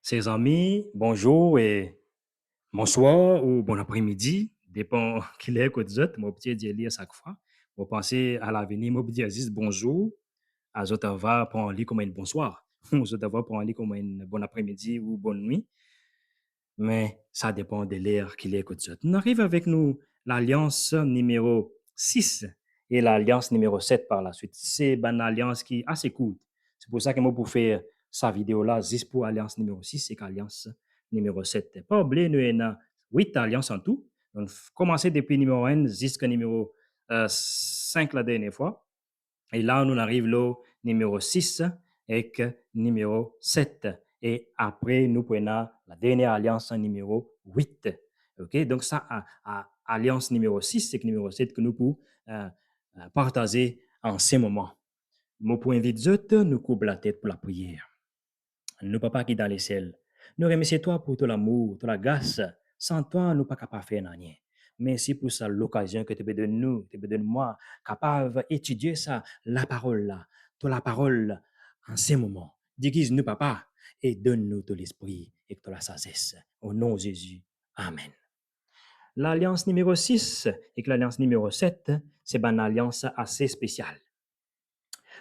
Chers amis, bonjour et bonsoir ou bon après-midi, dépend qu'il est que vous êtes. Moi, petit dire à chaque fois. Vous pensez à l'avenir, moi, dire juste bonjour, à autres va pour un lit comme un bonsoir, aux autres va pour un lit comme un bon après-midi ou bonne nuit, mais ça dépend de l'ère qu'il est que vous êtes. On arrive avec nous l'alliance numéro 6 et l'alliance numéro 7 par la suite. C'est une alliance qui est assez courte. C'est pour ça que moi, pour faire sa vidéo-là, juste pour alliance numéro 6 et alliance numéro 7. Pas oublier, nous avons 8 alliances en tout. Donc, commencer depuis numéro 1 jusqu'à numéro 5 la dernière fois. Et là, on arrive au numéro 6 et numéro 7. Et après, nous prenons la dernière alliance numéro 8. OK? Donc, ça, alliance numéro 6 et numéro 7 que nous pouvons partager en ce moment. Mon point invite, nous coupe la tête pour la prière. Nous, papa qui est dans les ciels, nous remercions toi pour tout l'amour, toute la grâce. Sans toi, nous pas capables de faire rien. Merci pour ça, l'occasion que tu peux donner nous, tu peux donner moi, capable d'étudier ça, la parole là, toute la parole en ces moments. Déguise-nous, papa, et donne-nous tout l'esprit et toute la sagesse. Au nom de Jésus. Amen. L'alliance numéro 6 et l'alliance numéro 7, c'est une alliance assez spéciale.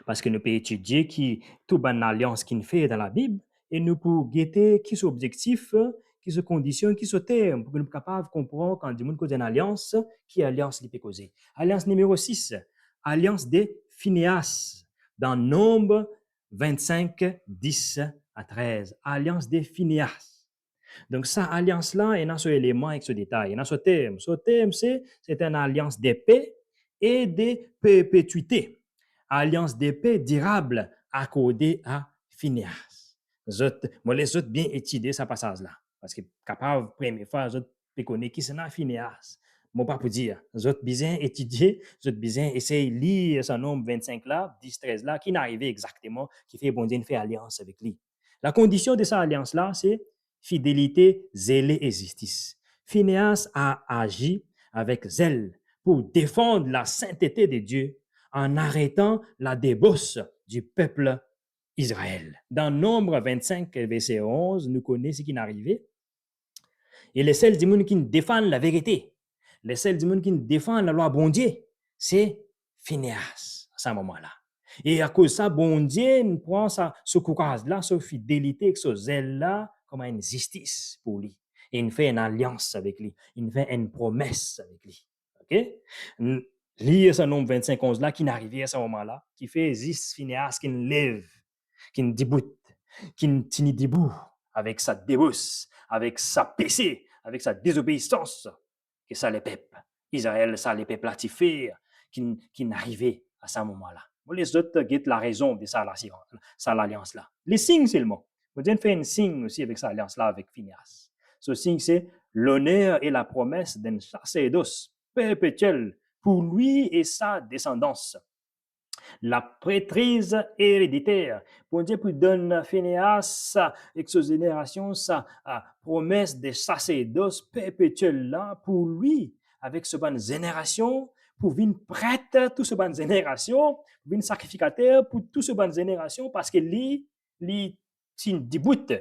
Parce que nous pouvons étudier qui toute bonne alliance qu'il fait dans la Bible et nous pouvons guetter qui sont objectifs, qui sont conditions, qui sont termes pour que nous soyons capables de comprendre quand du monde cause une alliance, qui alliance li peut causer. Alliance numéro 6, alliance de Phinéas dans Nombre 25, 10 à 13. Alliance de Phinéas. Donc, ça, alliance-là, il y a ce élément avec ce détail, il y a ce terme. Ce terme, c'est une alliance de paix et de perpétuité. Alliance de paix durable accordée à Phineas. Moi, les autres bien étudier ce passage-là. Parce que, capable, première fois, les autres connaissent qui c'est Phineas. Moi, pas pour dire. Les autres bien étudier, les autres bien essayer de lire ce nombre 25 là, 10, 13 là, qui n'arrive exactement, qui fait bon Dieu fait alliance avec lui. La condition de cette alliance-là, c'est fidélité, zèle et justice. Phinéas a agi avec zèle pour défendre la sainteté de Dieu en arrêtant la débauche du peuple Israël. Dans Nombre 25, verset 11, nous connaissons ce qui est arrivé. Et les seuls du monde qui défendent la vérité, les seuls du monde qui défendent la loi bon Dieu, c'est Phinéas à ce moment-là. Et à cause de ça, bon Dieu nous prend ce courage-là, cette fidélité, ce zèle-là, comme une justice pour lui. Et il fait une alliance avec lui. Il fait une promesse avec lui. OK? Lire ce nombre 25, 11 là, qui n'arrivait à ce moment-là, qui fait juste Phinéas qui lève, qui déboute, qui tient debout avec sa débousse, avec sa péché, avec sa désobéissance, que ça les peuples. Israël, ça les peuples latifés, qui n'arrivait à ce moment-là. Les autres guettent la raison de ça, l'alliance-là. Les signes seulement. Vous avez fait un signe aussi avec cette alliance-là, avec Phineas. Ce signe, c'est l'honneur et la promesse d'un sacerdoce perpétuel pour lui et sa descendance. La prêtrise héréditaire. Pour Dieu pour donner Phinéas avec sa génération, sa promesse de sacerdoce perpétuel là pour lui, avec ce bonne génération, pour venir prêtre toute ce bonne génération, pour venir sacrificateur pour toute ce bonne génération, parce que lui, il déboute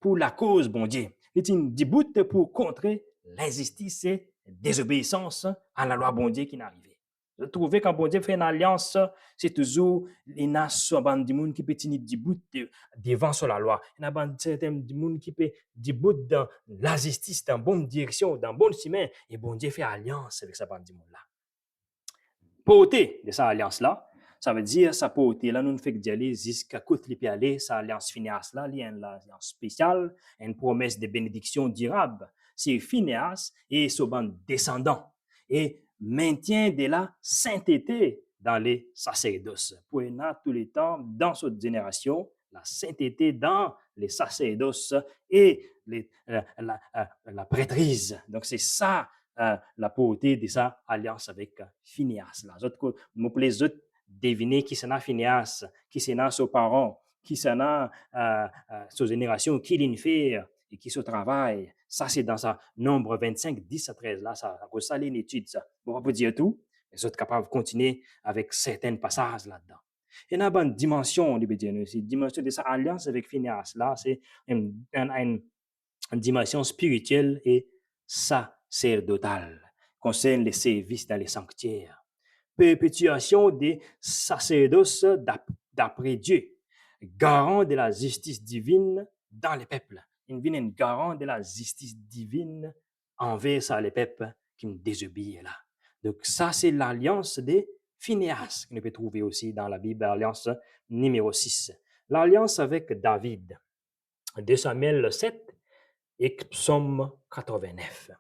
pour la cause, bon Dieu. Il déboute pour contrer l'injustice et la désobéissance à la loi, bon Dieu, qui n'arrivait. Je trouvais quand bon Dieu fait une alliance, c'est toujours il y a un bande de monde qui peut tenir debout devant sur la loi. Il y a un bande de monde qui peut debout dans la justice, dans la bonne direction, dans le bon chemin. Et bon Dieu fait alliance avec sa bande de monde là. Portée de cette alliance-là, ça veut dire sa portée là, nous ne fait que d'y aller jusqu'à côté de aller, sa alliance Phinéas là, il y a une alliance spéciale, une promesse de bénédiction durable. C'est Phinéas et son descendant. Et maintien de la sainteté dans les sacerdoces. Pour tous les temps, dans cette génération, la sainteté dans les sacerdoces et la prêtrise. Donc, c'est ça la pauvreté de sa alliance avec Phineas. Pour les autres deviner qui c'est Phineas, qui c'est ses parents, qui c'est sa génération, qui l'infère et qui se travaille. Ça, c'est dans sa nombre 25, 10 à 13. Là, ça cause ça, l'étude, ça. On va pas dire tout, mais vous êtes capables de continuer avec certains passages là-dedans. Et dans une dimension, on peut dire aussi, dimension de sa alliance avec Phineas, là, c'est une dimension spirituelle et sacerdotale, concerne les services dans les sanctuaires, perpétuation des sacerdoces d'après Dieu, garant de la justice divine dans les peuples. Il vient un garant de la justice divine envers ça, les peuples qui me désobéissent là. Donc ça, c'est l'alliance de Phineas, qu'on peut trouver aussi dans la Bible, l'alliance numéro 6. L'alliance avec David, 2 Samuel 7 et Psaume 89.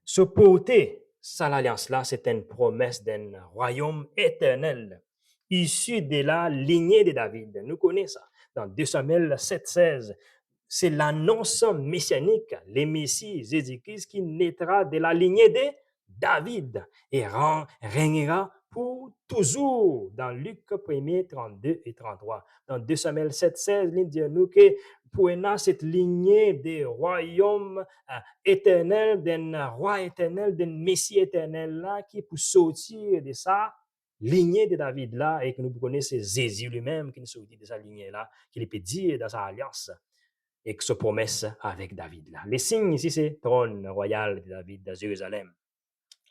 Se porter, ça l'alliance-là, c'est une promesse d'un royaume éternel, issu de la lignée de David. Nous connaissons ça. Dans 2 Samuel 7,16, c'est l'annonce messianique, le Messie Jésus-Christ qui naîtra de la lignée de David et régnera pour toujours. Dans Luc 1er, 32 et 33. Dans 2 Samuel 7,16, il dit nous que pour cette lignée des royaumes éternels, d'un roi éternel, d'un Messie éternel là, qui pour sortir de ça, lignée de David là, et que nous connaissons Jésus lui-même qui nous sortit de sa lignée là, qu'il peut dire dans sa alliance et que sa promesse avec David là. Les signes ici, c'est trône royal de David de Jérusalem.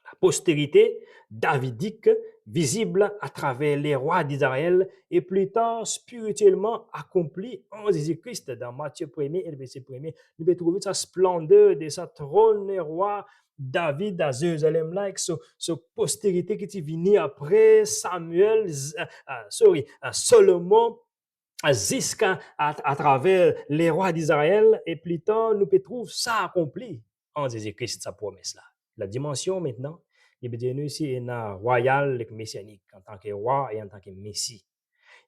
La postérité davidique, visible à travers les rois d'Israël, et plus tard spirituellement accomplie en Jésus-Christ. Dans Matthieu 1er et le verset 1er, nous pouvons trouver sa splendeur de sa trône roi David à Jérusalem là, avec sa postérité qui est venue après Samuel, Solomon, jusqu'à à travers les rois d'Israël, et plus tard, nous pouvons trouver ça accompli en Jésus-Christ, sa promesse-là. La dimension maintenant, il veut dire nous ici, est royal et messianique, en tant que roi et en tant que messie.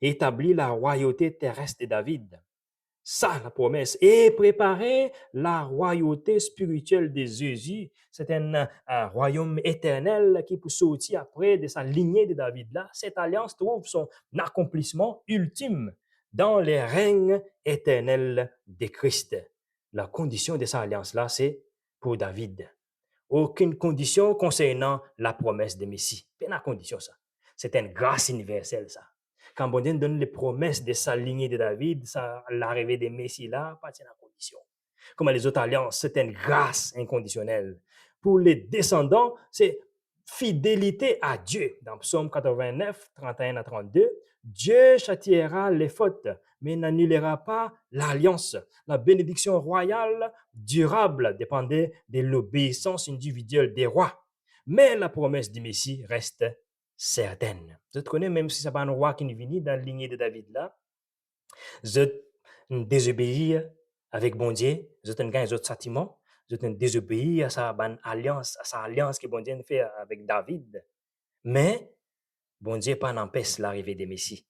Établir la royauté terrestre de David. Ça, la promesse. Et préparer la royauté spirituelle de Jésus. C'est un royaume éternel qui peut sortir après de sa lignée de David-là. Cette alliance trouve son accomplissement ultime dans les règnes éternels de Christ. La condition de cette alliance-là, c'est pour David. Aucune condition concernant la promesse de Messie. Pas la condition, ça. C'est une grâce universelle, ça. Quand bon Dieu donne les promesses de sa lignée de David, l'arrivée de Messie là, pas de la condition. Comme les autres alliances, c'est une grâce inconditionnelle. Pour les descendants, c'est fidélité à Dieu. Dans Psaume 89, 31 à 32, Dieu châtiera les fautes, mais n'annulera pas l'alliance. La bénédiction royale durable dépendait de l'obéissance individuelle des rois. Mais la promesse du Messie reste certaine. Je te connais, même si ce n'est pas un roi qui est venu dans la lignée de David là, je désobéis avec bon Dieu, je te gagne un autre sentiment, je te désobéis à sa alliance que bon Dieu fait avec David. Mais bon Dieu pas n'empêche l'arrivée des Messies.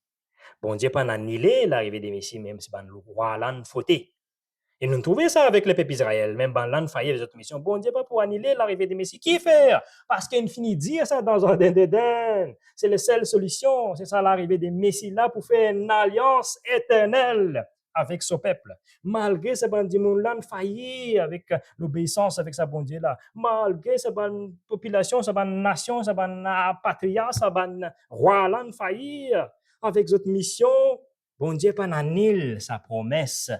Bon Dieu pas annuler l'arrivée des Messies, même si le roi l'a fauté. Et nous trouvons ça avec le peuple Israël, même dans l'an failli les autres missions. Bon Dieu pas pour annuler l'arrivée des Messies. Qui fait? Parce qu'il finit de dire ça dans un d'Éden. C'est la seule solution. C'est ça l'arrivée des Messies là pour faire une alliance éternelle avec son peuple. Malgré ce bon Dieu, l'an failli avec l'obéissance avec sa bon Dieu là. Malgré cette bonne population, cette bonne nation, cette bonne patria, cette bonne roi l'an failli avec cette mission, bon Dieu pas annule sa promesse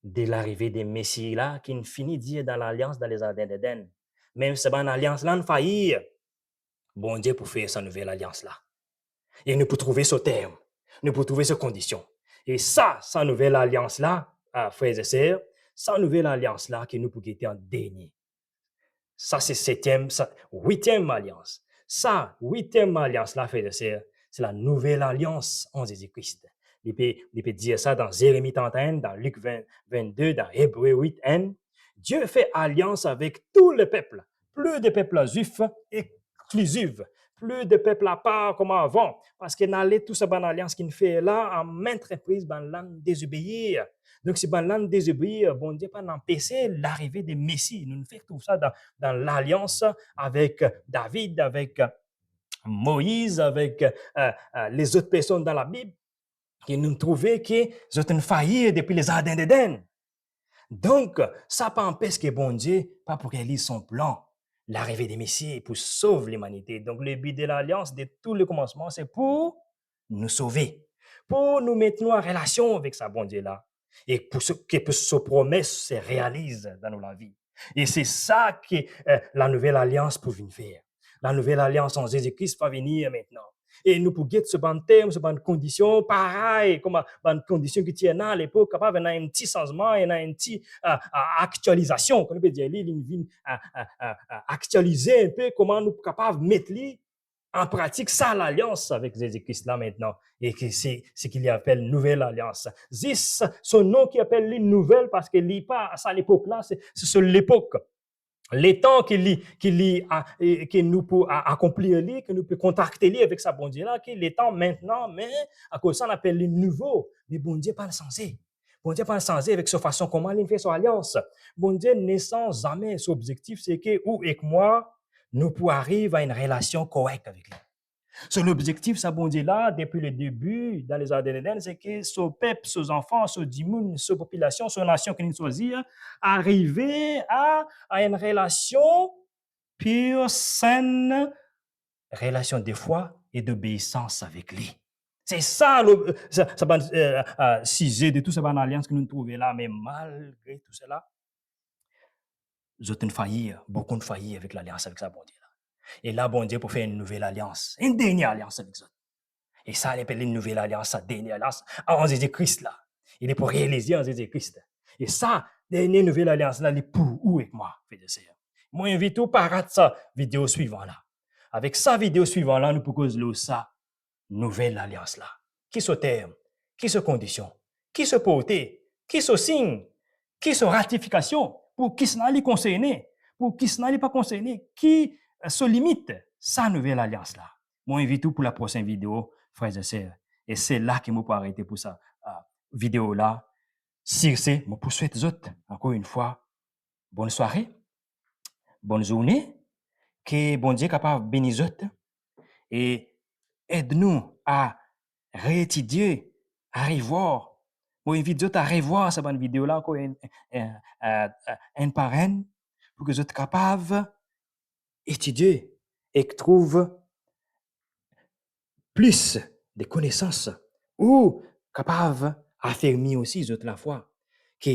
de l'arrivée des Messies là, qui finit dire dans l'alliance dans les jardins d'Éden. Même si une alliance là, faillit, bon Dieu pour faire sa nouvelle alliance là. Et nous pouvons trouver ce terme, nous pouvons trouver ces conditions. Et ça, sa nouvelle alliance là, frères et sœurs, sa nouvelle alliance là, que nous pouvons être en dernier. Ça, c'est huitième alliance. Ça, huitième alliance là, frères et sœurs, c'est la nouvelle alliance en Jésus-Christ. Il peut dire ça dans Jérémie 31, dans Luc 22, dans Hébreux 8, N. Dieu fait alliance avec tout le peuple, plus de peuples juifs exclusifs, plus de peuples à part comme avant, parce qu'il n'allait tout cette bonne alliance qu'il fait là, en maintes reprises, dans l'âme désobéir. Donc, si dans l'âme désobéir, bon Dieu pas empêcher l'arrivée des Messies. Nous faisons tout ça dans l'alliance avec David, avec Moïse, avec les autres personnes dans la Bible, qui nous trouvaient qu'ils ont failli depuis les jardins d'Éden. Donc, ça pas empêche que bon Dieu, pas pour réaliser son plan, l'arrivée des Messies pour sauver l'humanité. Donc, le but de l'alliance, de tout le commencement, c'est pour nous sauver, pour nous mettre en relation avec sa bon Dieu là, et pour que ce promesse se réalise dans nos vies. Et c'est ça que la nouvelle alliance peut venir faire. La nouvelle alliance en Jésus-Christ va venir maintenant. Et nous pouvons ce bon terme, ce bonne condition, pareil, comme une condition qui tient à l'époque, capable d'un un petit changement, et une petite actualisation, qu'on peut dire, une vie actualiser un peu comment nous sommes capables de mettre en pratique ça l'alliance avec Jésus-Christ là maintenant, et que c'est ce qu'il appelle nouvelle alliance. Zis, son nom qui appelle une nouvelle parce qu'il lit pas à ça à l'époque là, c'est sur l'époque. Les temps que nous pouvons accomplir, que nous pouvons contacter avec sa bon Dieu là, que les temps maintenant, mais à cause de ça, on appelle les nouveaux. Mais bon Dieu, pas le sensé. Bon Dieu, pas le sensé avec sa façon, comment il fait son alliance. Bon Dieu, n'est sans jamais son objectif, c'est que, ou et que moi, nous pouvons arriver à une relation correcte avec lui. Son objectif, ça bon Dieu là, depuis le début, dans les Ardennes, c'est que ce peuple, ses enfants, ce dimoun, sa population, sa nation qui nous choisit, arriver à une relation pure, saine, relation de foi et d'obéissance avec lui. C'est ça, sujet de tout ce alliance que nous trouvons là, mais malgré tout cela, nous avons failli, beaucoup de failli avec l'alliance avec sa bon Dieu là. Et là, bon Dieu, pour faire une nouvelle alliance, une dernière alliance avec eux. Et ça, on appelle une nouvelle alliance, la dernière alliance en Jésus-Christ là. Il est pour réaliser en Jésus-Christ. Et ça, dernière nouvelle alliance là, elle est pour où avec moi, frères et sœurs. Moi, invite tout par sa vidéo suivante là. Avec sa vidéo suivante là, nous pouvons ça, nouvelle alliance là. Qui se terme, qui se condition, qui se porter, qui se signe, qui se ratification, pour qui ce n'est pas concerné, pour qui ce n'est pas concerné, qui se limite, sa nouvelle alliance là. Moi, invite tout pour la prochaine vidéo, frères et sœurs. Et c'est là que je peux arrêter pour ça vidéo là. Si c'est, je vous souhaite autres, encore une fois, bonne soirée, bonne journée, que bon Dieu est capable de bénir autres et aide-nous à réétudier, à revoir. Moi, invite autres à revoir cette bonne vidéo là, encore un par un, pour que vous soyez capables d'étudier et que trouve plus de connaissances ou capable d'affirmer aussi la foi que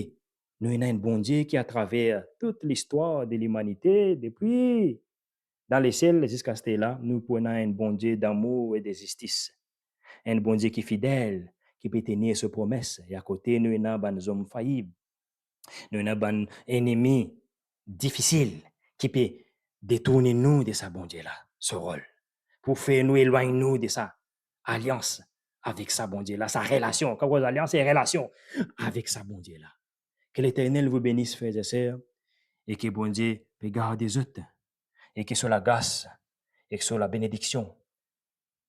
nous avons un bon Dieu qui, à travers toute l'histoire de l'humanité, depuis dans les ciels jusqu'à ce là, nous prenons un bon Dieu d'amour et de justice. Un bon Dieu qui est fidèle, qui peut tenir ses promesses. Et à côté, nous avons des hommes faillibles. Nous avons des ennemis difficiles qui peut détourner nous de sa bon Dieu là, ce rôle, pour faire nous éloigner nous de sa alliance avec sa bon Dieu là, sa relation. Quand vous alliance, c'est relation avec sa bon Dieu là. Que l'Éternel vous bénisse, frères et sœurs, et que bon Dieu peut garder les autres, et que sur la grâce et que sur la bénédiction,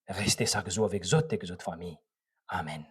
restez chaque jour avec les autres et avec votre famille. Amen.